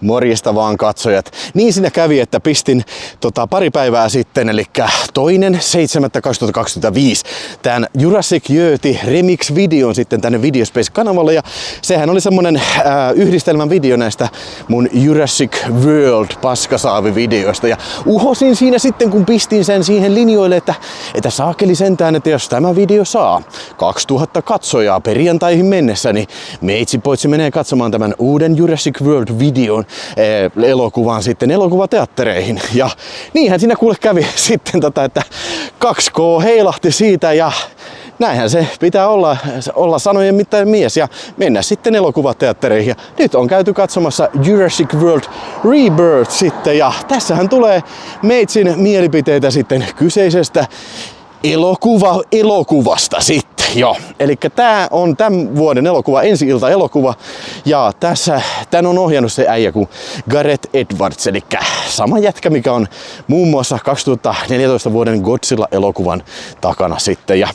Morjesta vaan katsojat. Niin siinä kävi, että pistin pari päivää sitten, eli 2.7.2025 tämän Jurassic Yeti Remix-videon sitten tänne Videospace-kanavalle. Ja sehän oli semmonen yhdistelmän video näistä mun Jurassic World paskasaavi-videoista. Ja uhosin siinä sitten, kun pistin sen siihen linjoille, että saakeli sentään, että jos tämä video saa 2000 katsojaa perjantaihin mennessä, niin meitsi menee katsomaan tämän uuden Jurassic World-videon elokuvan sitten elokuvateattereihin. Ja niinhän siinä kuule kävi sitten, että 2K heilahti siitä ja näinhän se pitää olla sanojen mittainen mies ja mennä sitten elokuvateattereihin. Ja nyt on käyty katsomassa Jurassic World Rebirth sitten ja tässähän tulee meitsin mielipiteitä sitten kyseisestä elokuvasta sitten. Joo, eli tää on tämän vuoden elokuva, ensi-ilta-elokuva ja tän on ohjannut se äijä kuin Gareth Edwards, eli sama jätkä, mikä on muun muassa 2014 vuoden Godzilla-elokuvan takana sitten. Ja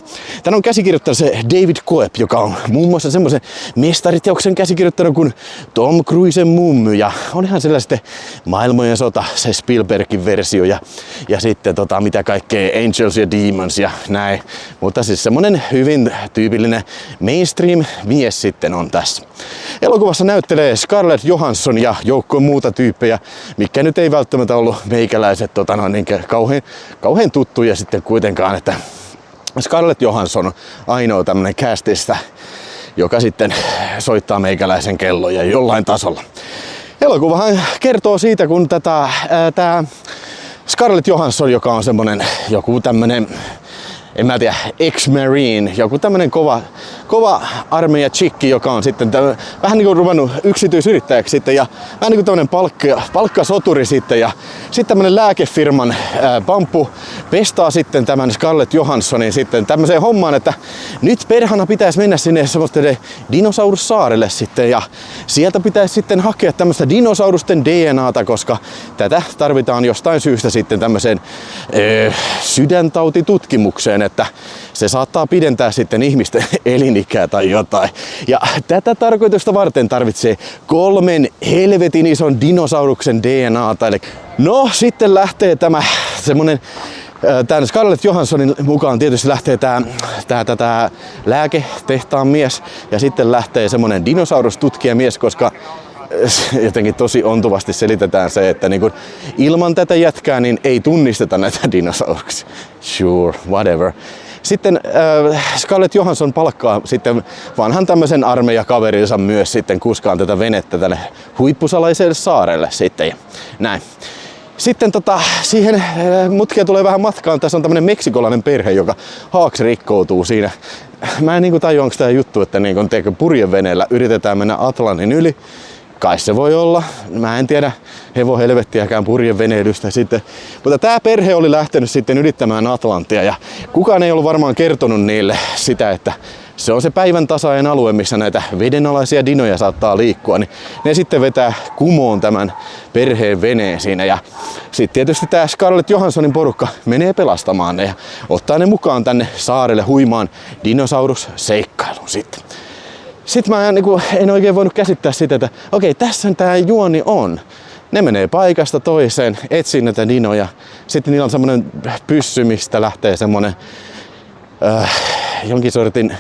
tän on käsikirjoittanut se David Coeb, joka on muun muassa semmoisen mestariteoksen käsikirjoittanut kuin Tom Cruisen mummy ja onhan siellä sitten Maailmojen sota, se Spielbergin versio ja sitten mitä kaikkea Angels ja Demons ja näin, mutta siis semmonen hyvin tyypillinen mainstream mies sitten on tässä. Elokuvassa näyttelee Scarlett Johansson ja joukko muuta tyyppejä, mikä nyt ei välttämättä ollut meikäläiset kauhean tuttuja sitten kuitenkaan, että Scarlett Johansson on ainoa tämmönen castista, joka sitten soittaa meikäläisen kelloja jollain tasolla. Elokuvahan kertoo siitä, kun tää Scarlett Johansson, joka on semmonen joku tämmönen, en mä tiedä, ex-marine, joku tämmönen kova armeija chikki, joka on sitten vähän niinku ruvennut yksityisyrittäjäksi sitten ja vähän niinku tämmönen palkkasoturi sitten ja sitten tämmönen lääkefirman pamppu pestaa sitten tämän Scarlett Johanssonin sitten tämmöiseen hommaan, että nyt perhana pitäisi mennä sinne semmoistelle dinosaurussaarelle sitten ja sieltä pitäisi sitten hakea tämmöistä dinosaurusten DNAta, koska tätä tarvitaan jostain syystä sitten tämmöiseen sydäntautitutkimukseen, että se saattaa pidentää sitten ihmisten elinikää tai jotain. Ja tätä tarkoitusta varten tarvitsee 3 helvetin ison dinosauruksen DNAta. Eli no sitten lähtee tämä semmonen tämän Scarlett Johanssonin mukaan tietysti lähtee tää lääketehtaan mies ja sitten lähtee semmonen dinosaurustutkijamies, koska jotenkin tosi ontuvasti selitetään se, että niin kun ilman tätä jätkää niin ei tunnisteta näitä dinosauruksia. Sure, whatever. Sitten Scarlett Johansson palkkaa sitten vanhan tämmöisen armeijakaverinsa myös sitten kuskaan tätä venettä tälle huippusalaiselle saarelle sitten ja näin. Sitten siihen mutkia tulee vähän matkaan. Tässä on tämmönen meksikolainen perhe, joka haaksi rikkoutuu siinä. Mä en niinku tajua, onko tää juttu, että niinku purjeveneellä yritetään mennä Atlantin yli. Kai se voi olla. Mä en tiedä hevon helvettiäkään purjeveneilystä sitten. Mutta tää perhe oli lähtenyt sitten ylittämään Atlanttia ja kukaan ei ollut varmaan kertonut niille sitä, että se on se päivän tasainen alue, missä näitä vedenalaisia dinoja saattaa liikkua. Niin ne sitten vetää kumoon tämän perheen veneen siinä. Ja sitten tietysti tää Scarlett Johanssonin porukka menee pelastamaan ne ja ottaa ne mukaan tänne saarelle huimaan dinosaurusseikkailuun sitten. Sitten mä en oikein voinut käsittää sitä, että okei, tässä tää juoni on. Ne menee paikasta toiseen, etsii näitä dinoja. Sitten niillä on semmonen pyssy, mistä lähtee semmonen jonkin sortin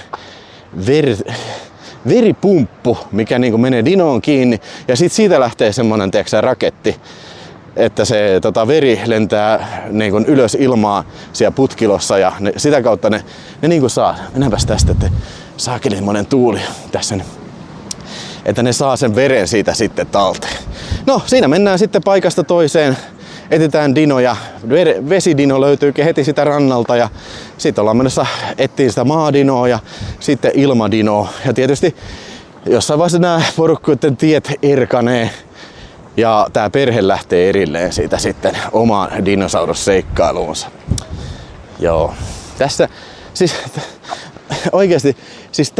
veripumppu, mikä niinku menee dinoon kiinni. Ja sitten siitä lähtee semmonen raketti, että se veri lentää niinku ylös ilmaa siellä putkilossa ja sitä kautta ne niinku saa. Mennäänpäs tästä, että saakeli monen tuuli tässä, että ne saa sen veren siitä sitten talteen. No siinä mennään sitten paikasta toiseen, etsitään dinoja, vesidino löytyykin heti sitä rannalta ja sitten ollaan menossa etsiä sitä maadinoa ja sitten ilmadinoa. Ja tietysti jossain vaiheessa nämä porukkuiden tiet erkanee ja tää perhe lähtee erilleen siitä sitten omaan dinosaurusseikkailuunsa. Joo, tässä siis oikeesti, siis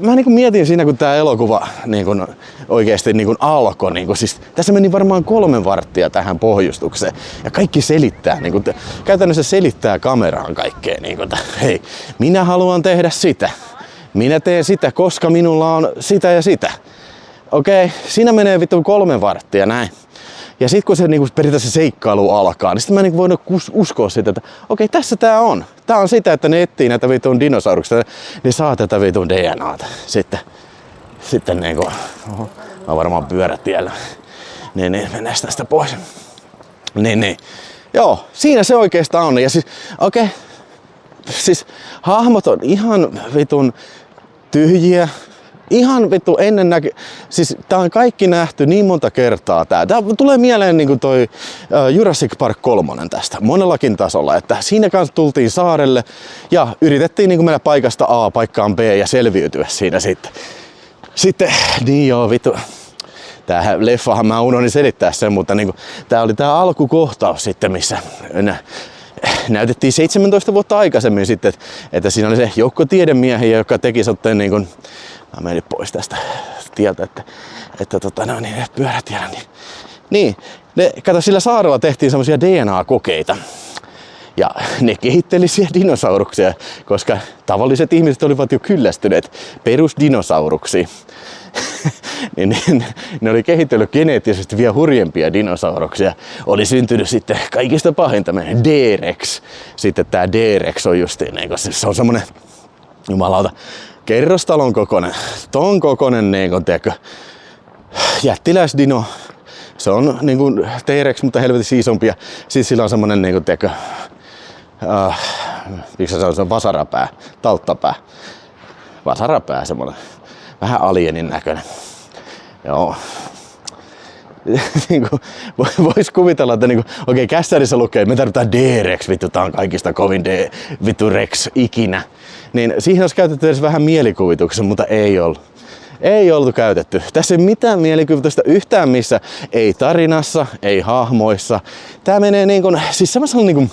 mä niinku mietin siinä, kun tää elokuva niinku oikeesti niinku alkoi. Niinku, siis tässä meni varmaan 3 varttia tähän pohjustukseen. Ja kaikki selittää, niinku, käytännössä selittää kameraan kaikkea. Niinku, hei, minä haluan tehdä sitä. Minä teen sitä, koska minulla on sitä ja sitä. okei, siinä menee vittu 3 varttia näin. Ja sit kun se niinku periaatteessa se seikkailu alkaa, niin sitten mä en niinku voinut uskoa sitä, että okei, tässä tää on. Tää on sitä, että ne etsii näitä vitun dinosauruksia, ne saa tätä vitun DNAta. Sitten niinku, on varmaan pyörät tiellä. Niin, mennään tästä pois. Niin. Joo, siinä se oikeastaan on. Ja siis, okei, siis hahmot on ihan vitun tyhjiä. Ihan vittu siis tää on kaikki nähty niin monta kertaa tää. Tää tulee mieleen niinku toi Jurassic Park 3 tästä monellakin tasolla, että siinä kanssa tultiin saarelle ja yritettiin niinku mennä paikasta A paikkaan B ja selviytyä siinä sitten niin joo vittu. Tää leffahan mä unohdin selittää sen, mutta niinku tää oli tää alkukohtaus sitten, missä näytettiin 17 vuotta aikaisemmin sitten, että siinä oli se joukko tiedemiehiä, joka teki sitten niinku, mä menin pois tästä tieltä, että ne pyörätiellä, niin kato, sillä saarella tehtiin semmosia DNA-kokeita. Ja ne kehitteli siellä dinosauruksia, koska tavalliset ihmiset olivat jo kyllästyneet perusdinosauruksiin. Ne oli kehitellyt geneettisesti vielä hurjempia dinosauruksia. Oli syntynyt sitten kaikista pahin tämmönen D-Rex. Sitten tää D-Rex on justiin, se on semmonen, jumalauta, kerrostalon kokoinen, ton kokoinen jättiläisdino. Se on niinku T-Rex, mutta helvetin isompi. Ja siis sillä on semmonen miksi se on vasarapää, talttapää. Vasarapää semmonen, vähän alienin näköinen. Joo. Niinku, vois kuvitella, että niinku, okei, kässärissä lukee, että me tarvitaan D-Rex, vittu, tää on kaikista kovin vittu Rex ikinä. Niin siihen olisi käytetty edes vähän mielikuvituksen, mutta ei ollut. Ei oltu käytetty. Tässä ei mitään mielikuvitusta yhtään missä. Ei tarinassa, ei hahmoissa. Tää menee niinku, siis semmoisella niinku,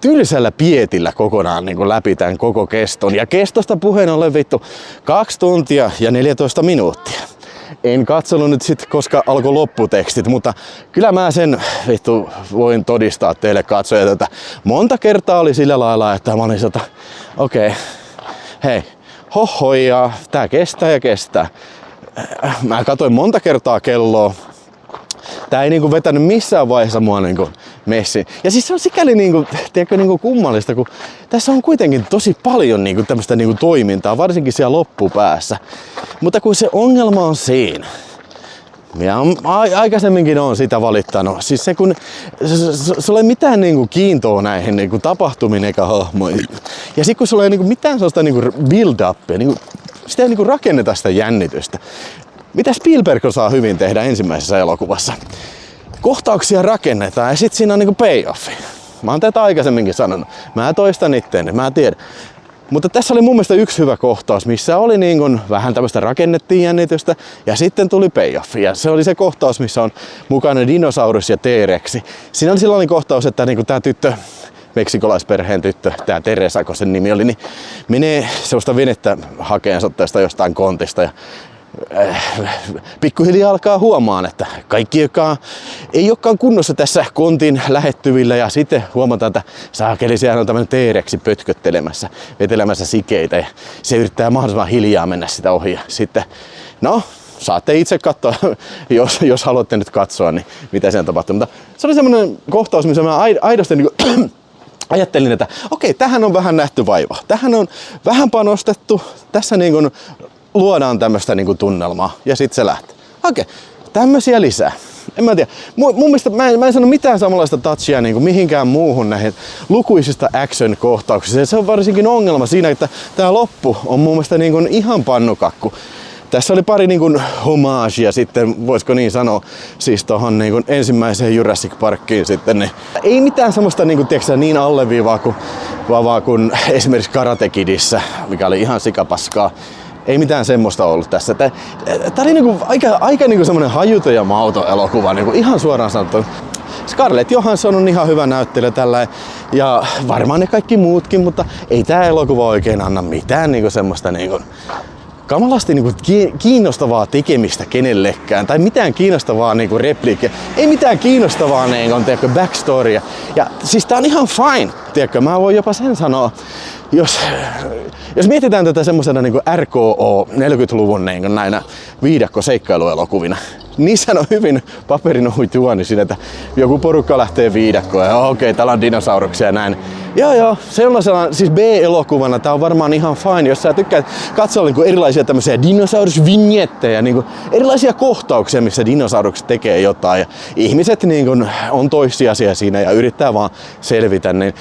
tylsällä pietillä kokonaan niin läpi tämän koko keston. Ja kestosta puheen ollen vittu 2 tuntia ja 14 minuuttia. En katsonut nyt sit, koska alkoi lopputekstit, mutta kyllä mä sen vittu voin todistaa teille katsojat, että monta kertaa oli sillä lailla, että mä olin okei, hei, hohoi ja tää kestää ja kestää. Mä katsoin monta kertaa kelloa. Tää ei niinku vetänyt missään vaiheessa mua niinku messiin. Ja siis se on sikäli niinku kummallista, kun tässä on kuitenkin tosi paljon niinku tämmöstä niinku toimintaa, varsinkin siellä loppupäässä. Mutta kun se ongelma on siinä, ja aikaisemminkin on sitä valittanut, siis se kun se ei mitään niinku kiintoa näihin niinku tapahtumiin eikä hahmoihin. Ja sit kun sulla ei niinku mitään sellaista niinku build-upia, niinku, sitä ei niinku rakenneta sitä jännitystä. Mitä Spielberg osaa hyvin tehdä ensimmäisessä elokuvassa? Kohtauksia rakennetaan ja sit siinä on niinku payoffi. Mä oon tätä aikaisemminkin sanonut. Mä toistan itteeni, mä tiedän. Mutta tässä oli mun mielestä yksi hyvä kohtaus, missä oli niinku vähän tämmöistä rakennettiin jännitystä ja sitten tuli payoffi. Ja se oli se kohtaus, missä on mukana dinosaurus ja T-Rexi. Siinä oli sellainen kohtaus, että niinku tää tyttö, meksikolaisperheen tyttö, tää Teresa, kun sen nimi oli, niin menee sellaista venettä hakeensa tästä jostain kontista ja pikkuhiljaa alkaa huomaan, että kaikki, joka ei olekaan kunnossa tässä kontin lähettyvillä, ja sitten huomataan, että saakeli, siellä on tämmöinen T-Rexi pötköttelemässä, vetelemässä sikeitä ja se yrittää mahdollisimman hiljaa mennä sitä ohi. Ja sitten, no, saatte itse katsoa, jos haluatte nyt katsoa, niin mitä siellä tapahtuu. Mutta se oli semmoinen kohtaus, missä mä aidosti niin ajattelin, että okei, tähän on vähän nähty vaiva. Tähän on vähän panostettu. Tässä niin kuin luodaan tämmöistä niin kuin tunnelmaa ja sitten se lähtee. Okei, tämmöisiä lisää. En mä tiedä. Mun mielestä mä en sano mitään samanlaista touchia niin kuin mihinkään muuhun näihin lukuisista action-kohtauksista. Se on varsinkin ongelma siinä, että tää loppu on mun mielestä niin kuin ihan pannukakku. Tässä oli pari niin kuin homagea sitten, voisiko niin sanoa, siis tohon niin kuin ensimmäiseen Jurassic Parkiin sitten. Niin. Ei mitään semmoista niin kuin, tiedätkö, niin alleviivaa kuin esimerkiksi Karate Kidissä, mikä oli ihan sikapaskaa. Ei mitään semmoista ollut tässä. Tää oli niinku aika niinku semmonen hajuton ja mauton elokuva, niinku ihan suoraan sanottu. Scarlett Johansson on ihan hyvä näyttelijä tällä ja varmaan ne kaikki muutkin, mutta ei tää elokuva oikein anna mitään niinku semmoista niinku kamalasti niinku kiinnostavaa tekemistä kenellekään tai mitään kiinnostavaa niinku repliikkiä. Ei mitään kiinnostavaa niinku backstorya. Ja siis tää on ihan fine. tiedätkö, mä voin jopa sen sanoa, jos mietitään tätä semmosena niin kuin RKO 40-luvun niin näinä viidakko-seikkailuelokuvina, niissä on hyvin paperinohut juoni siinä, että joku porukka lähtee viidakkoon ja okei, täällä on dinosauruksia ja näin. Joo, sellaisena siis B-elokuvana tää on varmaan ihan fine, jos sä tykkäät katsoa niin erilaisia tämmöisiä dinosaurusvinjettejä, niin erilaisia kohtauksia, missä dinosaurukset tekee jotain ja ihmiset niin on toissijaisia siinä ja yrittää vaan selvitä. Niin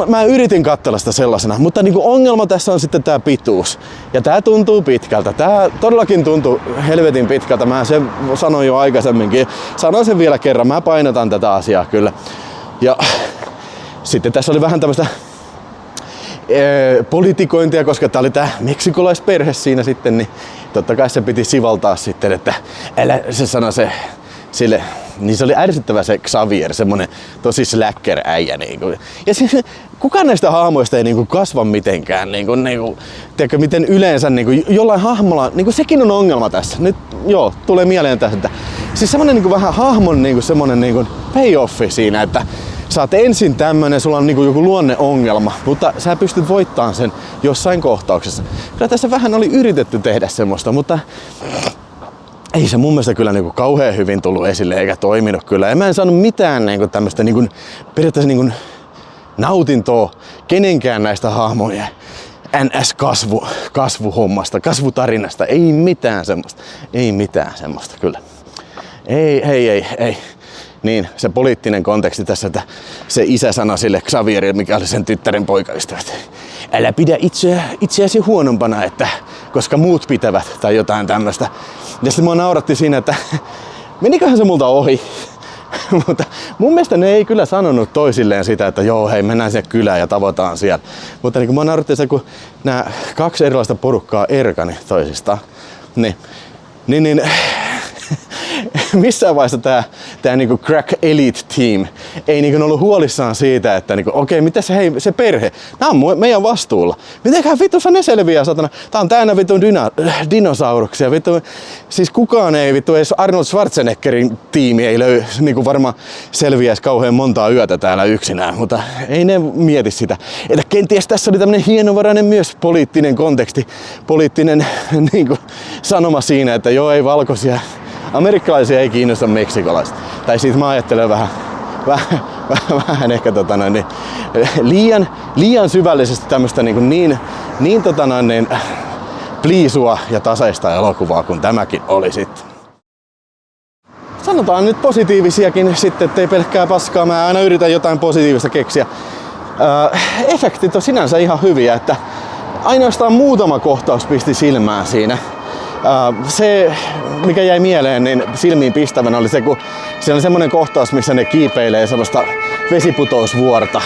mä yritin katsella sitä sellaisena, mutta niin ongelma tässä on sitten tää pituus. Ja tää tuntuu pitkältä. Tää todellakin tuntuu helvetin pitkältä. Mä sen sanoin jo aikaisemminkin. Sanoin sen vielä kerran. Mä painotan tätä asiaa kyllä. Ja sitten tässä oli vähän tämmöistä politikointia, koska tää oli tää meksikolaisperhe siinä sitten, niin totta kai se piti sivaltaa sitten, että älä se sano se sille, niin se oli ärsyttävä se Xavier, semmonen tosi slacker äijä niinku. Ja siis kukaan näistä hahmoista ei niinku kasva mitenkään niinku, tiedätkö, miten yleensä niinku jollain hahmolla, niinku sekin on ongelma tässä. Nyt joo, tulee mieleen tässä, että siis semmonen niinku vähän hahmon niinku semmonen niinku payoffi siinä, että sä oot ensin tämmönen, sulla on niinku joku luonneongelma, mutta sä pystyt voittamaan sen jossain kohtauksessa. Kyllä tässä vähän oli yritetty tehdä semmoista, mutta ei se mun mielestä kyllä niinku kauhean hyvin tullut esille eikä toiminut kyllä. Ja mä en saanut mitään niinku tämmöstä niinku periaatteessa niinku nautintoa kenenkään näistä hahmoja NS-kasvuhommasta, kasvutarinasta. Ei mitään semmoista kyllä. Ei. Niin, se poliittinen konteksti tässä, että se isä sanoi sille Xavierille, mikä oli sen tyttären poikaystävä, että älä pidä itseäsi huonompana, että koska muut pitävät tai jotain tämmöistä. Ja sitten mua nauratti siinä, että meniköhän se multa ohi. Mutta mun mielestä ne ei kyllä sanonut toisilleen sitä, että joo hei mennään sinne kylään ja tavoitaan siellä. Mutta niin kun mua nauratti se, kun nämä kaksi erilaista porukkaa erkani toisistaan, niin missään vaiheessa tää niinku crack elite team ei niinku ollut huolissaan siitä, että niinku, okei, mitäs se perhe? Nää on meidän vastuulla. Mitenköhän vitussa ne selviää, satana? Tää on täynnä vitun dinosauruksia. Vittu, siis kukaan ei vittu, edes Arnold Schwarzeneggerin tiimi ei niinku varmaan selviäisi kauhean montaa yötä täällä yksinään, mutta ei ne mieti sitä. Että kenties tässä oli tämmönen hienovarainen myös poliittinen konteksti, poliittinen niinku sanoma siinä, että joo ei valkoisia amerikkalaisia ei kiinnosta meksikolaiset. Tai siitä mä ajattelen vähän ehkä liian syvällisesti tämmöstä niin pliisua ja tasaista elokuvaa kuin tämäkin oli sitten. Sanotaan nyt positiivisiakin sitten, ettei pelkkää paskaa. Mä aina yritän jotain positiivista keksiä. Efektit on sinänsä ihan hyviä, että ainoastaan muutama kohtaus pisti silmään siinä. Se, mikä jäi mieleen, niin silmiin pistävänä oli se, kun siellä oli semmoinen kohtaus, missä ne kiipeilee semmoista vesiputousvuorta.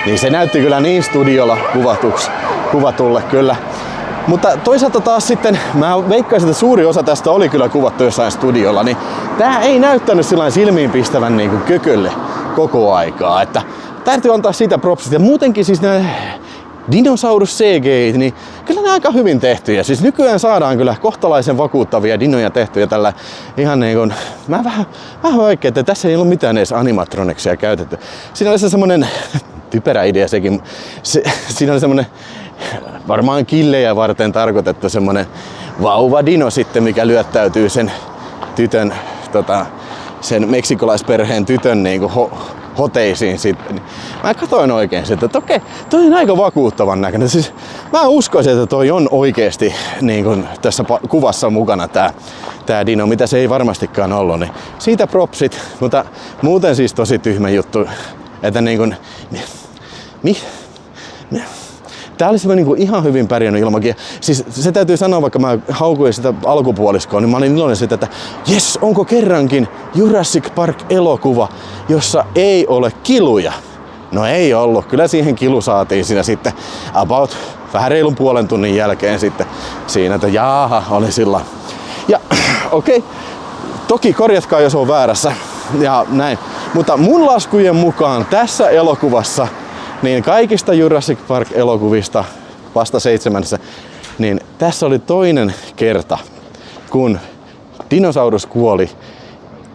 Niin se näytti kyllä niin studiolla kuvatulle kyllä. Mutta toisaalta taas sitten, mä veikkaisin, että suuri osa tästä oli kyllä kuvattu jossain studiolla, niin tää ei näyttänyt sillain silmiin pistävän niin kuin kökölle koko aikaa. Että täytyy antaa siitä propsit. Ja muutenkin siis nämä dinosaurus CGI, niin kyllä ne aika hyvin tehtyjä. Siis nykyään saadaan kyllä kohtalaisen vakuuttavia dinoja tehtyjä tällä ihan niin kuin, mä vähän vaikea, että tässä ei ollut mitään edes animatroneksia käytetty. Siinä oli se semmonen typerä idea sekin. Siinä oli semmonen varmaan killejä varten tarkoitettu semmonen vauvadino sitten, mikä lyöttäytyy sen tytön, sen meksikolaisperheen tytön niinku hoteisiin sitten. Mä katsoin oikein sitä, että okei, toi on aika vakuuttavan näköinen. Siis mä uskoisin, että toi on oikeesti niin kuin tässä kuvassa mukana tää dino, mitä se ei varmastikaan ollut. Niin siitä propsit, mutta muuten siis tosi tyhmä juttu, että niin kuin, tää oli semmoinen niin ihan hyvin pärjännyt ilmakin. Siis se täytyy sanoa, vaikka mä haukuin sitä alkupuoliskoa, niin mä olin iloinen siitä, että jes, onko kerrankin Jurassic Park-elokuva, jossa ei ole kiluja. No ei ollut. Kyllä siihen kilu saatiin siinä sitten about vähän reilun puolen tunnin jälkeen sitten siinä, että jaaha, oli sillä. Ja okei, toki korjatkaa, jos on väärässä ja näin. Mutta mun laskujen mukaan tässä elokuvassa niin kaikista Jurassic Park-elokuvista vasta 7, niin tässä oli toinen kerta, kun dinosaurus kuoli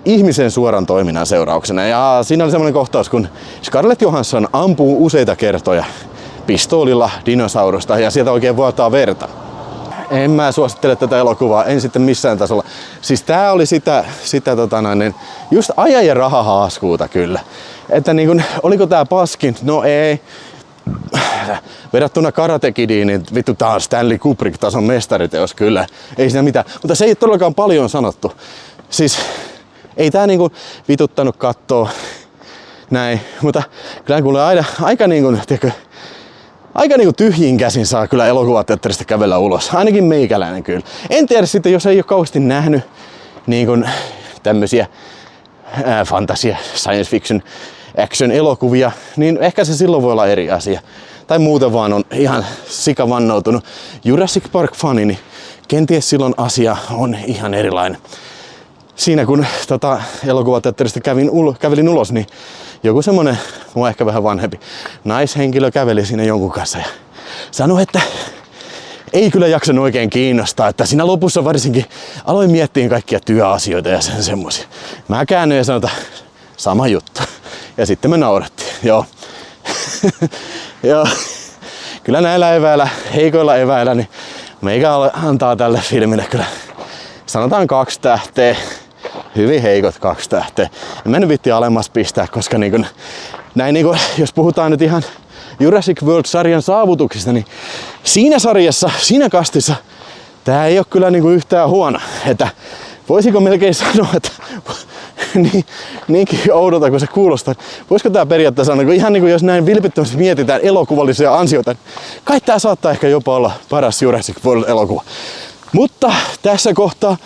ihmisen suoran toiminnan seurauksena. Ja siinä oli semmoinen kohtaus, kun Scarlett Johansson ampuu useita kertoja pistoolilla dinosaurusta ja sieltä oikein vuotaa verta. En mä suosittele tätä elokuvaa, en sitten missään tasolla. Siis tää oli sitä just ajan ja rahahaaskuuta kyllä. Että niin kun, oliko tää paskin? No ei. Verrattuna Karate Kidiin, niin vittu tää on Stanley Kubrick-tason mestariteos kyllä. Ei siinä mitään. Mutta se ei todellakaan paljon sanottu. Siis ei tää niinku vituttanut kattoo näin. Mutta kyllä kuulee aika niinku, tiedätkö, aika niinku tyhjin käsin saa kyllä elokuvateatterista kävellä ulos. Ainakin meikäläinen kyllä. En tiedä sitten, jos ei ole kauheasti nähnyt niinku tämmösiä fantasia, science fiction, action elokuvia, niin ehkä se silloin voi olla eri asia. Tai muuten vaan on ihan sikavannoutunut Jurassic Park-fani, niin kenties silloin asia on ihan erilainen. Siinä kun elokuvateatterista kävelin ulos, niin joku semmonen, mua ehkä vähän vanhempi naishenkilö käveli siinä jonkun kanssa ja sanoi, että ei kyllä jaksanut oikein kiinnostaa, että siinä lopussa varsinkin aloin miettiä kaikkia työasioita ja sen semmosia. Mä käännyin ja sanoin, että sama juttu. Ja sitten me naurattiin. Joo. Joo. Kyllä näillä eväillä, heikoilla eväillä, niin meikä antaa tälle filmille kyllä sanotaan 2 tähteä. Hyvin heikot 2 tähteä. En mä nyt viitti alemmas pistää, koska jos puhutaan nyt ihan Jurassic World-sarjan saavutuksista, niin siinä sarjassa, siinä kastissa, tää ei ole kyllä yhtään huono. Että voisiko melkein sanoa, että niinkin oudolta kuin se kuulostaa. Voisiko tää periaatteessa sanoa, ihan jos näin vilpittömästi mietitään elokuvallisia ansioita, kai tää saattaa ehkä jopa olla paras Jurassic World-elokuva. Mutta tässä kohtaa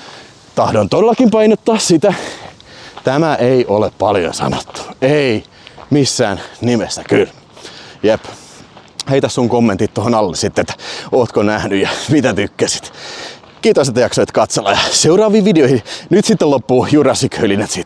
tahdon todellakin painottaa sitä. Tämä ei ole paljon sanottu. Ei missään nimessä kyllä. Jep. Heitä sun kommentit tuohon alle sitten, että ootko nähnyt ja mitä tykkäsit. Kiitos, että jaksoit katsella ja seuraaviin videoihin nyt sitten loppuu Jurassic-hölinät sitten.